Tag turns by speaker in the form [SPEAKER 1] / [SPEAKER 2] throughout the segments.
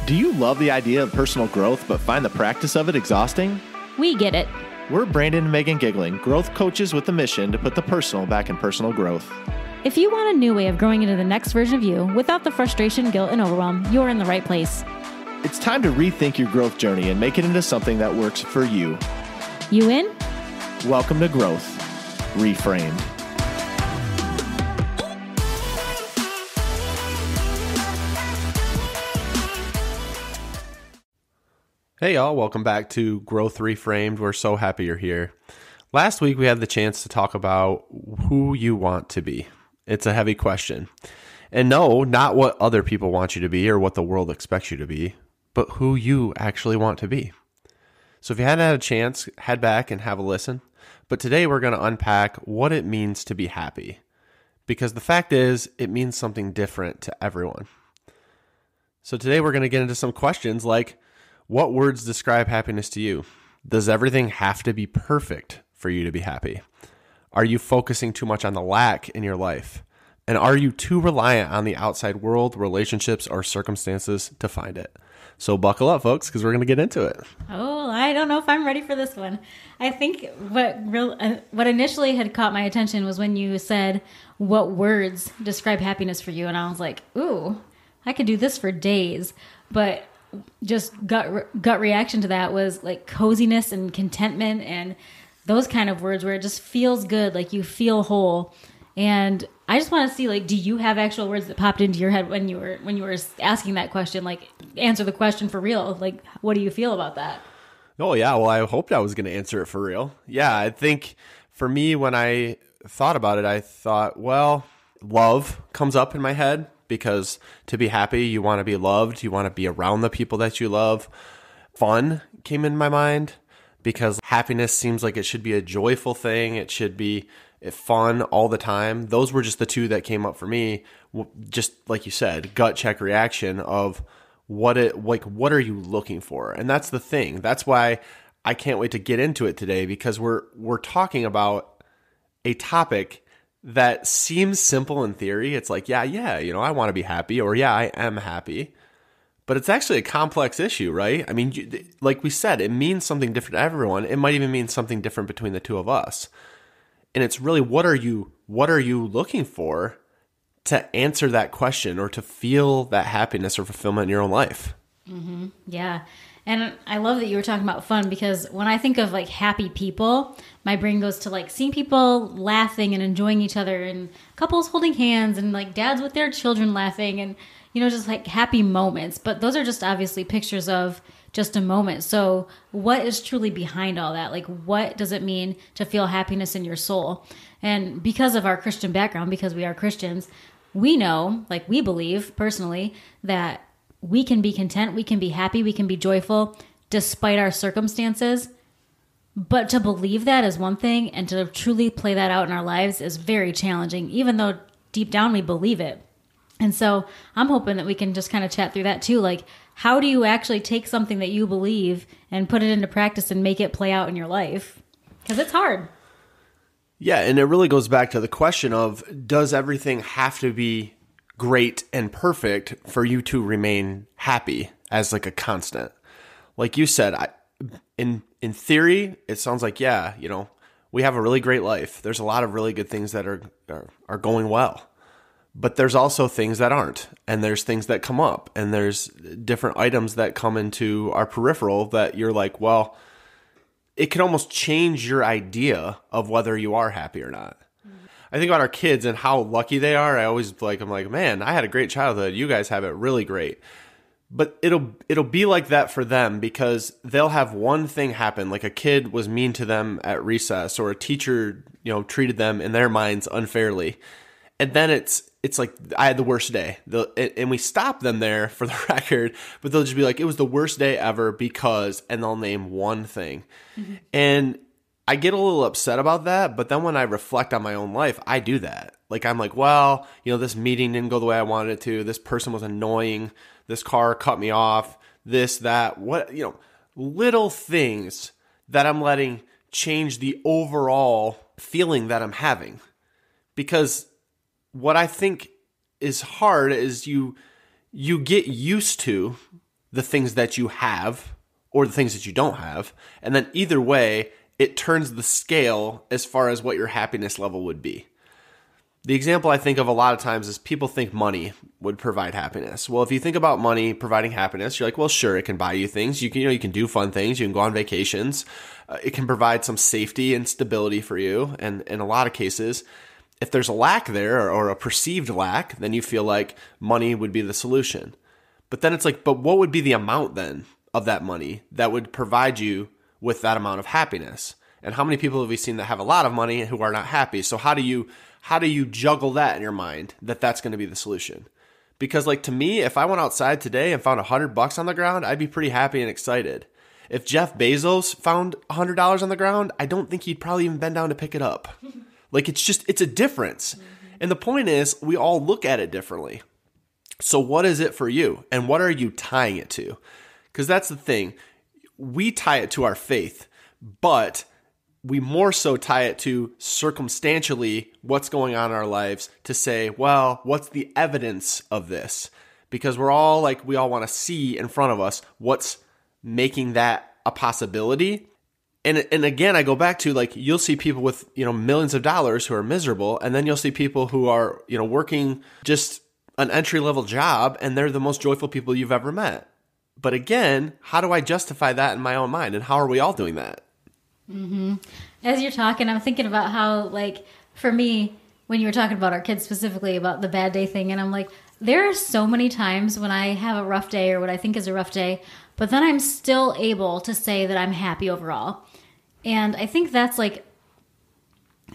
[SPEAKER 1] Do you love the idea of personal growth but find the practice of it exhausting?
[SPEAKER 2] We get it.
[SPEAKER 1] We're Brandon and Megan Giggling, growth coaches with the mission to put the personal back in personal growth.
[SPEAKER 2] If you want a new way of growing into the next version of you without the frustration, guilt, and overwhelm, you're in the right place.
[SPEAKER 1] It's time to rethink your growth journey and make it into something that works for you.
[SPEAKER 2] You in?
[SPEAKER 1] Welcome to Growth Reframed.
[SPEAKER 3] Hey y'all, welcome back to Growth Reframed. We're so happy you're here. Last week we had the chance to talk about who you want to be. It's a heavy question. And no, not what other people want you to be or what the world expects you to be, but who you actually want to be. So if you hadn't had a chance, head back and have a listen. But today we're going to unpack what it means to be happy. Because the fact is, it means something different to everyone. So today we're going to get into some questions like, what words describe happiness to you? Does everything have to be perfect for you to be happy? Are you focusing too much on the lack in your life? And are you too reliant on the outside world, relationships, or circumstances to find it? So buckle up, folks, because we're going to get into it.
[SPEAKER 2] Oh, I don't know if I'm ready for this one. I think what initially had caught my attention was when you said, what words describe happiness for you? And I was like, ooh, I could do this for days. But just gut reaction to that was like coziness and contentment and those kind of words where it just feels good, like you feel whole. And I just want to see, like, do you have actual words that popped into your head when you were asking that question? Like, answer the question for real. Like, what do you feel about that?
[SPEAKER 3] Oh yeah, well, I hoped I was going to answer it for real. Yeah, I think for me, when I thought about it, I thought, well, love comes up in my head. Because to be happy, you want to be loved. You want to be around the people that you love. Fun came in my mind because happiness seems like it should be a joyful thing. It should be fun all the time. Those were just the two that came up for me. Just like you said, gut check reaction of what are you looking for? And that's the thing. That's why I can't wait to get into it today because we're talking about a topic that seems simple in theory. It's like, yeah, I want to be happy, or yeah, I am happy. But it's actually a complex issue, right? I mean, like we said, it means something different to everyone. It might even mean something different between the two of us. And it's really, what are you looking for to answer that question or to feel that happiness or fulfillment in your own life?
[SPEAKER 2] Mm-hmm. Yeah. And I love that you were talking about fun because when I think of like happy people, my brain goes to like seeing people laughing and enjoying each other and couples holding hands and like dads with their children laughing and, just like happy moments. But those are just obviously pictures of just a moment. So what is truly behind all that? Like, what does it mean to feel happiness in your soul? And because of our Christian background, because we are Christians, we know, like we believe personally, that we can be content, we can be happy, we can be joyful despite our circumstances. But to believe that is one thing, and to truly play that out in our lives is very challenging, even though deep down we believe it. And so I'm hoping that we can just kind of chat through that too. Like, how do you actually take something that you believe and put it into practice and make it play out in your life? Because it's hard.
[SPEAKER 3] Yeah, and it really goes back to the question of, does everything have to be great and perfect for you to remain happy as like a constant? Like you said, in theory, it sounds like, yeah, we have a really great life. There's a lot of really good things that are going well, but there's also things that aren't, and there's things that come up, and there's different items that come into our peripheral that you're like, well, it can almost change your idea of whether you are happy or not. I think about our kids and how lucky they are. I'm like, man, I had a great childhood. You guys have it really great. But it'll be like that for them because they'll have one thing happen, like a kid was mean to them at recess, or a teacher, treated them in their minds unfairly. And then it's like, I had the worst day. And we stop them there for the record, but they'll just be like, it was the worst day ever because, and they'll name one thing. Mm-hmm. And I get a little upset about that, but then when I reflect on my own life, I do that. Like, I'm like, well, this meeting didn't go the way I wanted it to. This person was annoying. This car cut me off. This, that, what, little things that I'm letting change the overall feeling that I'm having. Because what I think is hard is you get used to the things that you have or the things that you don't have. And then either way, it turns the scale as far as what your happiness level would be. The example I think of a lot of times is people think money would provide happiness. Well, if you think about money providing happiness, you're like, well, sure, it can buy you things. You can do fun things. You can go on vacations. It can provide some safety and stability for you. And in a lot of cases, if there's a lack there or a perceived lack, then you feel like money would be the solution. But then it's like, but what would be the amount then of that money that would provide you with that amount of happiness? And how many people have we seen that have a lot of money who are not happy? So how do you juggle that in your mind that that's going to be the solution? Because like to me, if I went outside today and found $100 on the ground, I'd be pretty happy and excited. If Jeff Bezos found $100 on the ground, I don't think he'd probably even bend down to pick it up. Like it's a difference. And the point is we all look at it differently. So what is it for you? And what are you tying it to? Because that's the thing. We tie it to our faith, but we more so tie it to circumstantially what's going on in our lives to say, well, what's the evidence of this? Because we all want to see in front of us what's making that a possibility. And again, I go back to like, you'll see people with, millions of dollars who are miserable. And then you'll see people who are, working just an entry-level job and they're the most joyful people you've ever met. But again, how do I justify that in my own mind? And how are we all doing that?
[SPEAKER 2] Mm-hmm. As you're talking, I'm thinking about how, like, for me, when you were talking about our kids specifically about the bad day thing, and I'm like, there are so many times when I have a rough day or what I think is a rough day, but then I'm still able to say that I'm happy overall. And I think that's like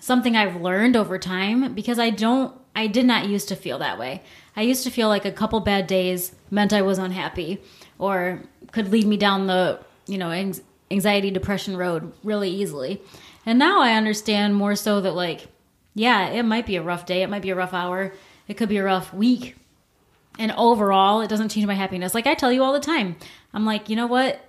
[SPEAKER 2] something I've learned over time because I did not used to feel that way. I used to feel like a couple bad days meant I was unhappy or could lead me down the, anxiety, depression road really easily. And now I understand more so that like, yeah, it might be a rough day. It might be a rough hour. It could be a rough week. And overall, it doesn't change my happiness. Like I tell you all the time, I'm like, you know what?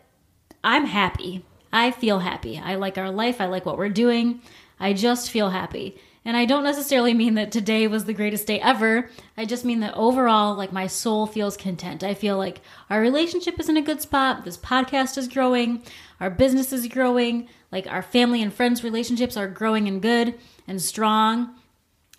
[SPEAKER 2] I'm happy. I feel happy. I like our life. I like what we're doing. I just feel happy. And I don't necessarily mean that today was the greatest day ever. I just mean that overall, like my soul feels content. I feel like our relationship is in a good spot. This podcast is growing. Our business is growing. Like our family and friends relationships are growing and good and strong.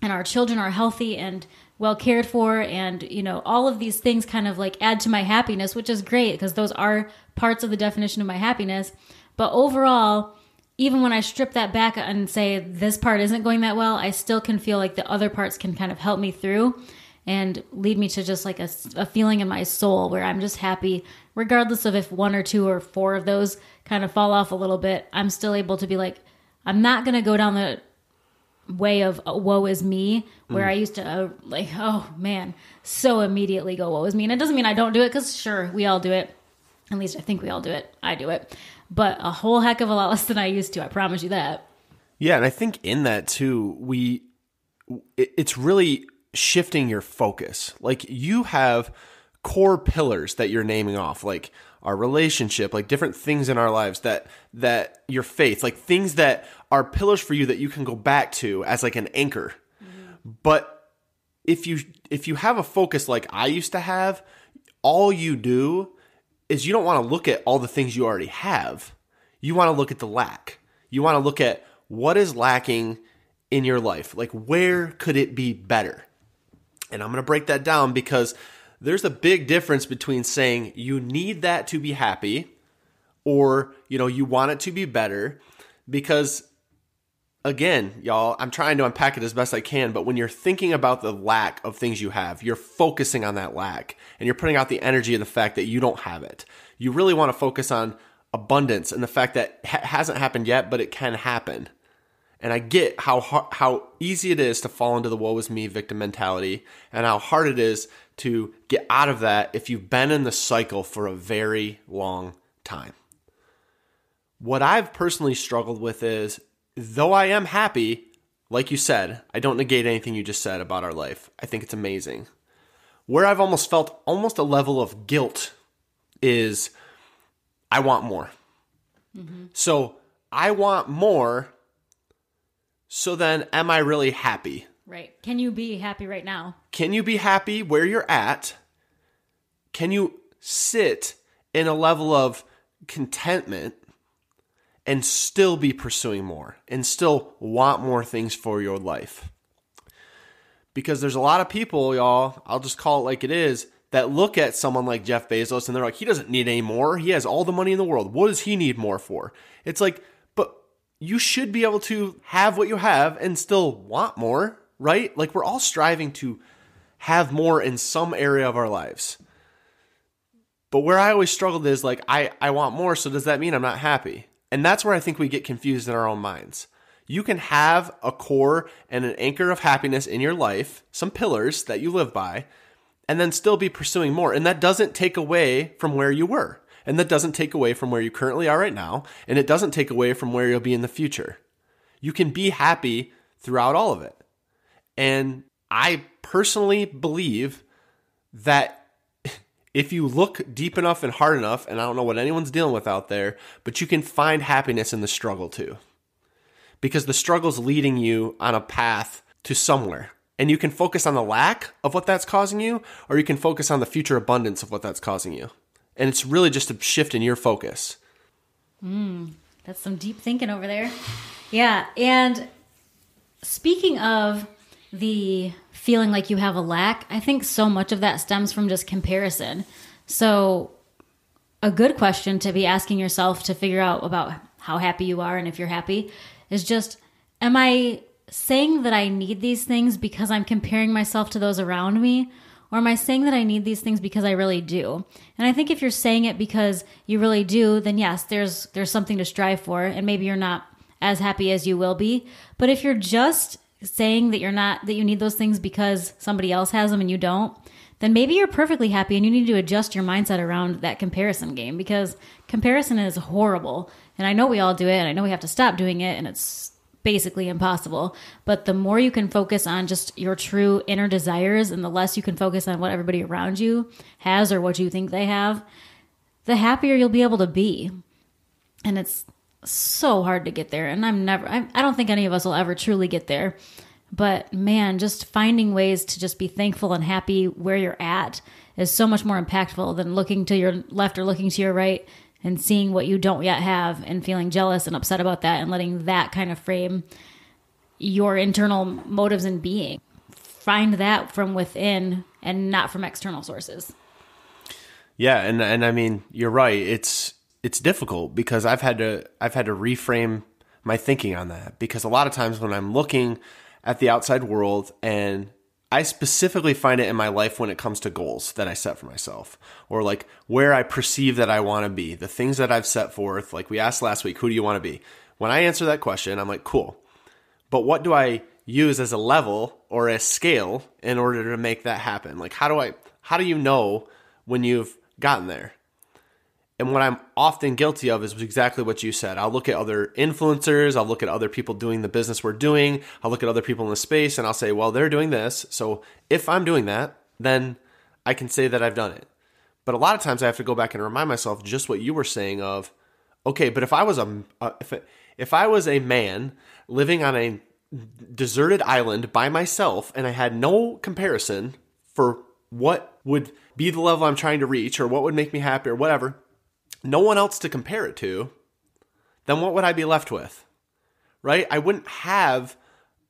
[SPEAKER 2] And our children are healthy and well cared for. And, all of these things kind of like add to my happiness, which is great because those are parts of the definition of my happiness. But overall, even when I strip that back and say this part isn't going that well, I still can feel like the other parts can kind of help me through and lead me to just like a feeling in my soul where I'm just happy, regardless of if 1 or 2 or 4 of those kind of fall off a little bit. I'm still able to be like, I'm not going to go down the way of woe is me, where I used to so immediately go woe is me. And it doesn't mean I don't do it because sure, we all do it. At least I think we all do it. I do it. But a whole heck of a lot less than I used to. I promise you that.
[SPEAKER 3] Yeah, and I think in that too, it's really shifting your focus. Like you have core pillars that you're naming off, like our relationship, like different things in our lives that your faith, like things that are pillars for you that you can go back to as like an anchor. Mm-hmm. But if you have a focus like I used to have, all you do is you don't want to look at all the things you already have. You want to look at the lack. You want to look at what is lacking in your life. Like, where could it be better? And I'm going to break that down because there's a big difference between saying you need that to be happy or, you want it to be better. Because, again, y'all, I'm trying to unpack it as best I can, but when you're thinking about the lack of things you have, you're focusing on that lack and you're putting out the energy of the fact that you don't have it. You really want to focus on abundance and the fact that hasn't happened yet, but it can happen. And I get how easy it is to fall into the woe is me victim mentality and how hard it is to get out of that if you've been in the cycle for a very long time. What I've personally struggled with is, though I am happy, like you said, I don't negate anything you just said about our life. I think it's amazing. Where I've almost felt a level of guilt is I want more. Mm-hmm. So I want more. So then am I really happy?
[SPEAKER 2] Right. Can you be happy right now?
[SPEAKER 3] Can you be happy where you're at? Can you sit in a level of contentment and still be pursuing more and still want more things for your life. Because there's a lot of people, y'all, I'll just call it like it is, that look at someone like Jeff Bezos and they're like, he doesn't need any more. He has all the money in the world. What does he need more for? It's like, but you should be able to have what you have and still want more, right? Like we're all striving to have more in some area of our lives. But where I always struggled is like, I want more, so does that mean I'm not happy? And that's where I think we get confused in our own minds. You can have a core and an anchor of happiness in your life, some pillars that you live by, and then still be pursuing more. And that doesn't take away from where you were. And that doesn't take away from where you currently are right now. And it doesn't take away from where you'll be in the future. You can be happy throughout all of it. And I personally believe that if you look deep enough and hard enough, and I don't know what anyone's dealing with out there, but you can find happiness in the struggle too. Because the struggle's leading you on a path to somewhere. And you can focus on the lack of what that's causing you, or you can focus on the future abundance of what that's causing you. And it's really just a shift in your focus.
[SPEAKER 2] That's some deep thinking over there. Yeah. And speaking of the feeling like you have a lack, I think so much of that stems from just comparison. So a good question to be asking yourself to figure out about how happy you are and if you're happy is just, am I saying that I need these things because I'm comparing myself to those around me? Or am I saying that I need these things because I really do? And I think if you're saying it because you really do, then yes, there's something to strive for, and maybe you're not as happy as you will be. But if you're just saying that you need those things because somebody else has them and you don't, then maybe you're perfectly happy and you need to adjust your mindset around that comparison game, because comparison is horrible. And I know we all do it, and I know we have to stop doing it, and it's basically impossible. But the more you can focus on just your true inner desires and the less you can focus on what everybody around you has or what you think they have, the happier you'll be able to be. And it's so hard to get there. And I don't think any of us will ever truly get there. But man, just finding ways to just be thankful and happy where you're at is so much more impactful than looking to your left or looking to your right and seeing what you don't yet have and feeling jealous and upset about that and letting that kind of frame your internal motives and being. Find that from within and not from external sources.
[SPEAKER 3] Yeah, and I mean, you're right. It's difficult because I've had to reframe my thinking on that, because a lot of times when I'm looking at the outside world, and I specifically find it in my life when it comes to goals that I set for myself, or like where I perceive that I want to be, the things that I've set forth. Like we asked last week, who do you want to be? When I answer that question, I'm like, cool. But what do I use as a level or a scale in order to make that happen? Like, how do you know when you've gotten there? And what I'm often guilty of is exactly what you said. I'll look at other influencers. I'll look at other people doing the business we're doing. I'll look at other people in the space and I'll say, well, they're doing this. So if I'm doing that, then I can say that I've done it. But a lot of times I have to go back and remind myself just what you were saying of, okay, but if I was a man living on a deserted island by myself and I had no comparison for what would be the level I'm trying to reach or what would make me happy or whatever, no one else to compare it to, then what would I be left with? Right? I wouldn't have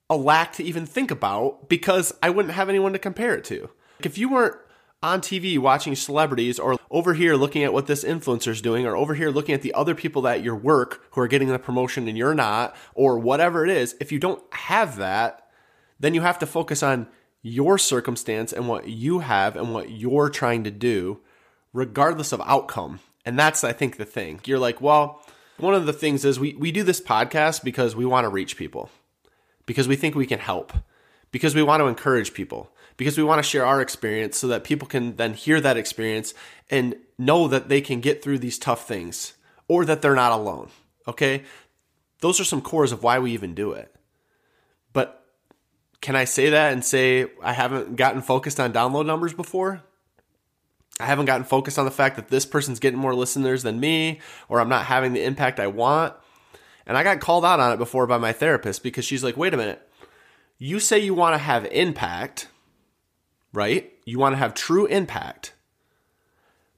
[SPEAKER 3] a lack to even think about because I wouldn't have anyone to compare it to. If you weren't on TV watching celebrities, or over here looking at what this influencer's doing, or over here looking at the other people at your work who are getting the promotion and you're not, or whatever it is, if you don't have that, then you have to focus on your circumstance and what you have and what you're trying to do, regardless of outcome. And that's, I think, the thing. You're like, well, one of the things is we do this podcast because we want to reach people, because we think we can help, because we want to encourage people, because we want to share our experience so that people can then hear that experience and know that they can get through these tough things or that they're not alone. Okay? Those are some cores of why we even do it. But can I say that and say I haven't gotten focused on download numbers before? I haven't gotten focused on the fact that this person's getting more listeners than me, or I'm not having the impact I want. And I got called out on it before by my therapist, because she's like, wait a minute, you say you want to have impact, right? You want to have true impact,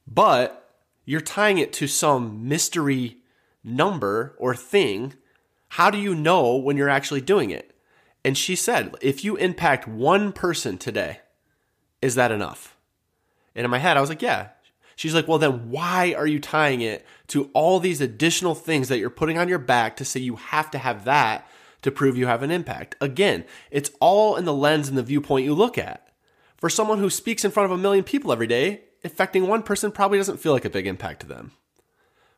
[SPEAKER 3] but You're tying it to some mystery number or thing. How do you know when you're actually doing it? And she said, if you impact one person today, is that enough? And in my head, I was like, yeah. She's like, well, then why are you tying it to all these additional things that you're putting on your back to say you have to have that to prove you have an impact? Again, it's all in the lens and the viewpoint you look at. For someone who speaks in front of 1 million people every day, affecting one person probably doesn't feel like a big impact to them.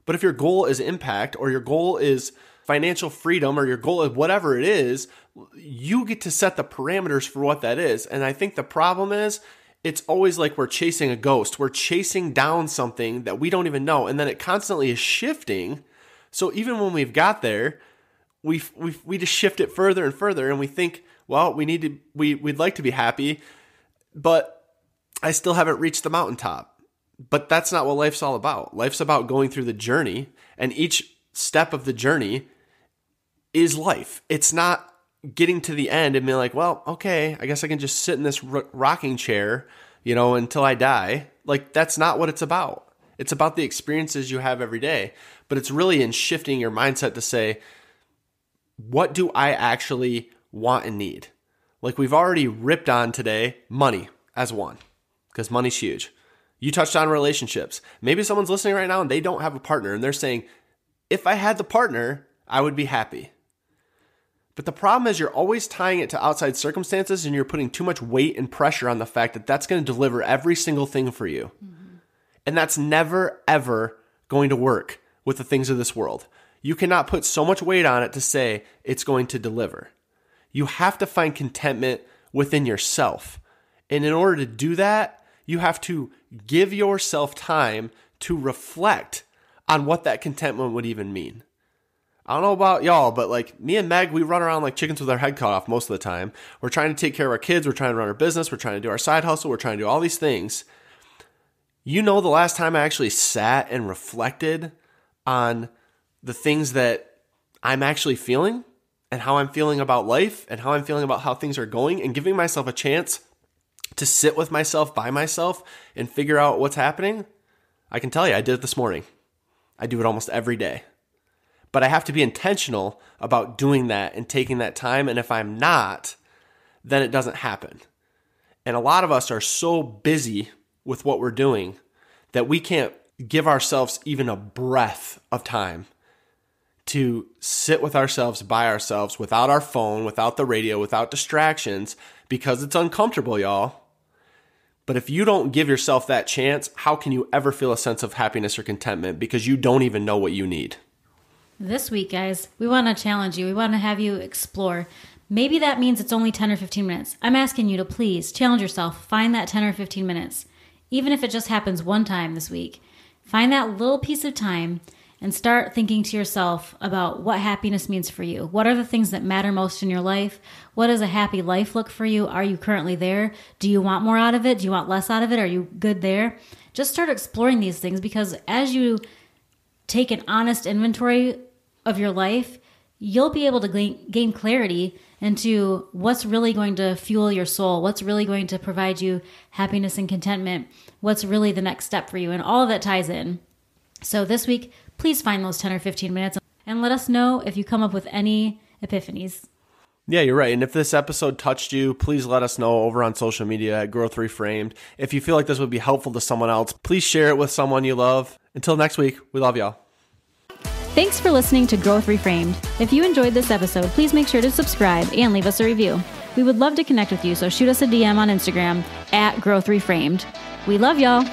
[SPEAKER 3] But if your goal is impact, or your goal is financial freedom, or your goal is whatever it is, you get to set the parameters for what that is. And I think the problem is, it's always like we're chasing a ghost. We're chasing down something that we don't even know. And then it constantly is shifting. So even when we've got there, we just shift it further and further. And we think, well, we'd like to be happy, but I still haven't reached the mountaintop. But that's not what life's all about. Life's about going through the journey. And each step of the journey is life. It's not getting to the end and being like, well, okay, I guess I can just sit in this rocking chair, until I die. Like, that's not what it's about. It's about the experiences you have every day. But it's really in shifting your mindset to say, what do I actually want and need? Like, we've already ripped on today money as one, because money's huge. You touched on relationships. Maybe someone's listening right now and they don't have a partner and they're saying, if I had the partner, I would be happy. But the problem is you're always tying it to outside circumstances, and you're putting too much weight and pressure on the fact that that's going to deliver every single thing for you. Mm-hmm. And that's never, ever going to work with the things of this world. You cannot put so much weight on it to say it's going to deliver. You have to find contentment within yourself. And in order to do that, you have to give yourself time to reflect on what that contentment would even mean. I don't know about y'all, but like me and Meg, we run around like chickens with our head cut off most of the time. We're trying to take care of our kids. We're trying to run our business. We're trying to do our side hustle. We're trying to do all these things. The last time I actually sat and reflected on the things that I'm actually feeling and how I'm feeling about life and how I'm feeling about how things are going, and giving myself a chance to sit with myself by myself and figure out what's happening, I can tell you, I did it this morning. I do it almost every day. But I have to be intentional about doing that and taking that time. And if I'm not, then it doesn't happen. And a lot of us are so busy with what we're doing that we can't give ourselves even a breath of time to sit with ourselves by ourselves, without our phone, without the radio, without distractions, because it's uncomfortable, y'all. But if you don't give yourself that chance, how can you ever feel a sense of happiness or contentment? Because you don't even know what you need.
[SPEAKER 2] This week, guys, we want to challenge you. We want to have you explore. Maybe that means it's only 10 or 15 minutes. I'm asking you to please challenge yourself. Find that 10 or 15 minutes. Even if it just happens one time this week. Find that little piece of time and start thinking to yourself about what happiness means for you. What are the things that matter most in your life? What does a happy life look for you? Are you currently there? Do you want more out of it? Do you want less out of it? Are you good there? Just start exploring these things, because as you take an honest inventory of your life, you'll be able to gain clarity into what's really going to fuel your soul, what's really going to provide you happiness and contentment, what's really the next step for you, and all of that ties in. So this week, please find those 10 or 15 minutes and let us know if you come up with any epiphanies.
[SPEAKER 3] Yeah, you're right. And if this episode touched you, please let us know over on social media at Growth Reframed. If you feel like this would be helpful to someone else, please share it with someone you love. Until next week, we love y'all.
[SPEAKER 2] Thanks for listening to Growth Reframed. If you enjoyed this episode, please make sure to subscribe and leave us a review. We would love to connect with you, so shoot us a DM on Instagram at Growth Reframed. We love y'all.